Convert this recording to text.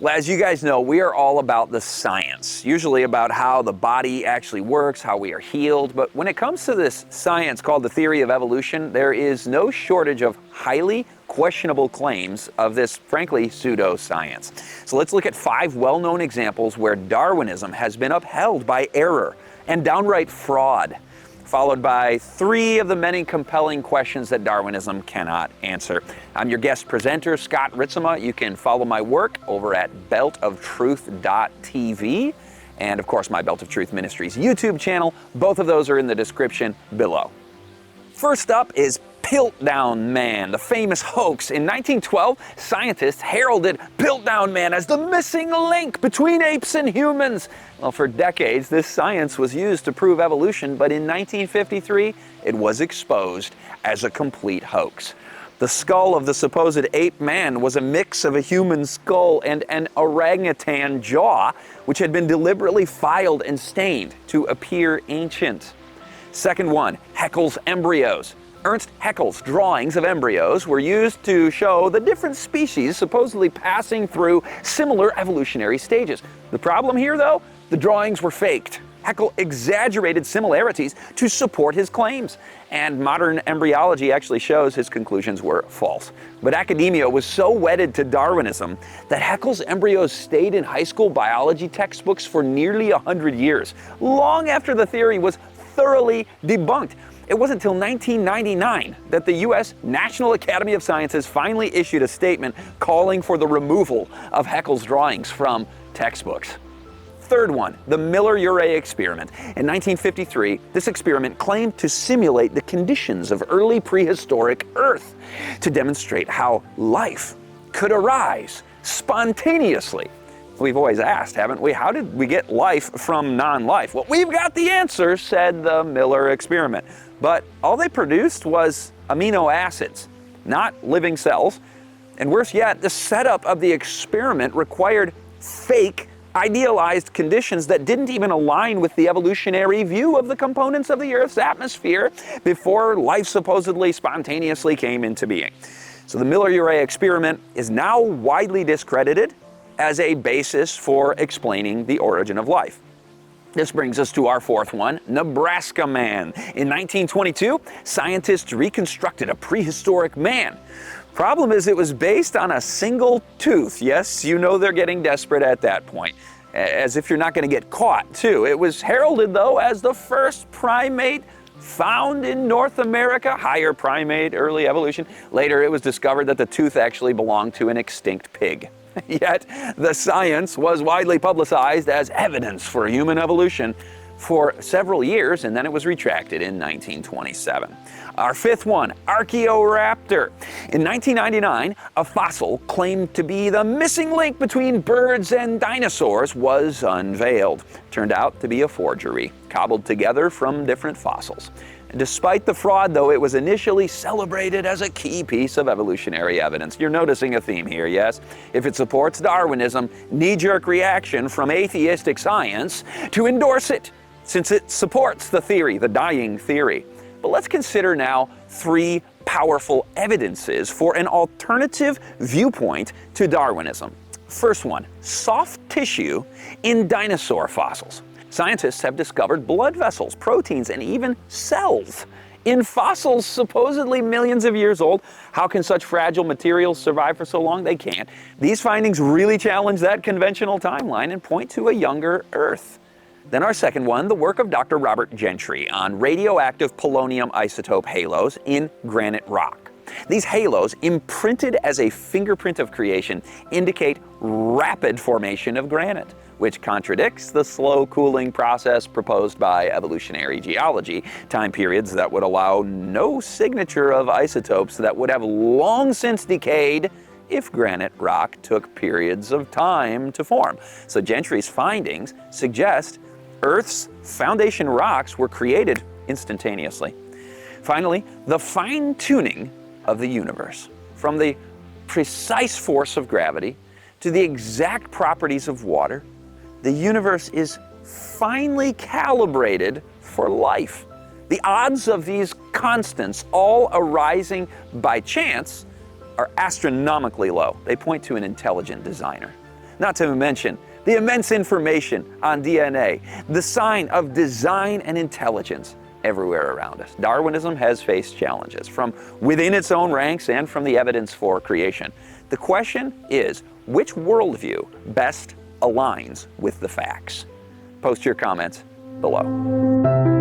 Well, as you guys know, we are all about the science, usually about how the body actually works, how we are healed. But when it comes to this science called the theory of evolution, there is no shortage of highly questionable claims of this, frankly, pseudoscience. So let's look at 5 well-known examples where Darwinism has been upheld by error and downright fraud, followed by 3 of the many compelling questions that Darwinism cannot answer. I'm your guest presenter, Scott Ritsema. You can follow my work over at beltoftruth.tv and, of course, my Belt of Truth Ministries YouTube channel. Both of those are in the description below. First up is Piltdown Man, the famous hoax. In 1912, scientists heralded Piltdown Man as the missing link between apes and humans. Well, for decades, this science was used to prove evolution, but in 1953, it was exposed as a complete hoax. The skull of the supposed ape man was a mix of a human skull and an orangutan jaw, which had been deliberately filed and stained to appear ancient. Second one, Haeckel's embryos. Ernst Haeckel's drawings of embryos were used to show the different species supposedly passing through similar evolutionary stages. The problem here, though, the drawings were faked. Haeckel exaggerated similarities to support his claims, and modern embryology actually shows his conclusions were false. But academia was so wedded to Darwinism that Haeckel's embryos stayed in high school biology textbooks for nearly 100 years, long after the theory was thoroughly debunked. It wasn't until 1999 that the U.S. National Academy of Sciences finally issued a statement calling for the removal of Haeckel's drawings from textbooks. Third one, the Miller-Urey experiment. In 1953, this experiment claimed to simulate the conditions of early prehistoric Earth to demonstrate how life could arise spontaneously. We've always asked, haven't we, how did we get life from non-life? Well, we've got the answer, said the Miller experiment. But all they produced was amino acids, not living cells. And worse yet, the setup of the experiment required fake, idealized conditions that didn't even align with the evolutionary view of the components of the Earth's atmosphere before life supposedly spontaneously came into being. So the Miller-Urey experiment is now widely discredited as a basis for explaining the origin of life. This brings us to our fourth one, Nebraska Man. In 1922, scientists reconstructed a prehistoric man. Problem is, it was based on a single tooth. Yes, you know they're getting desperate at that point, as if you're not going to get caught, too. It was heralded, though, as the first primate found in North America, higher primate, early evolution. Later, it was discovered that the tooth actually belonged to an extinct pig. Yet, the science was widely publicized as evidence for human evolution for several years, and then it was retracted in 1927. Our fifth one, Archaeoraptor. In 1999, a fossil claimed to be the missing link between birds and dinosaurs was unveiled. Turned out to be a forgery, cobbled together from different fossils. And despite the fraud, though, it was initially celebrated as a key piece of evolutionary evidence. You're noticing a theme here, yes? If it supports Darwinism, knee-jerk reaction from atheistic science to endorse it, since it supports the theory, the dying theory. But let's consider now 3 powerful evidences for an alternative viewpoint to Darwinism. First one, soft tissue in dinosaur fossils. Scientists have discovered blood vessels, proteins, and even cells in fossils supposedly millions of years old. How can such fragile materials survive for so long? They can't. These findings really challenge that conventional timeline and point to a younger Earth. Then our second one, the work of Dr. Robert Gentry on radioactive polonium isotope halos in granite rock. These halos, imprinted as a fingerprint of creation, indicate rapid formation of granite, which contradicts the slow cooling process proposed by evolutionary geology, time periods that would allow no signature of isotopes that would have long since decayed if granite rock took periods of time to form. So Gentry's findings suggest Earth's foundation rocks were created instantaneously. Finally, the fine-tuning of the universe, from the precise force of gravity to the exact properties of water, the universe is finely calibrated for life. The odds of these constants all arising by chance are astronomically low. They point to an intelligent designer. not to mention the immense information on DNA, the sign of design and intelligence everywhere around us. Darwinism has faced challenges from within its own ranks and from the evidence for creation. The question is, which worldview best aligns with the facts? Post your comments below.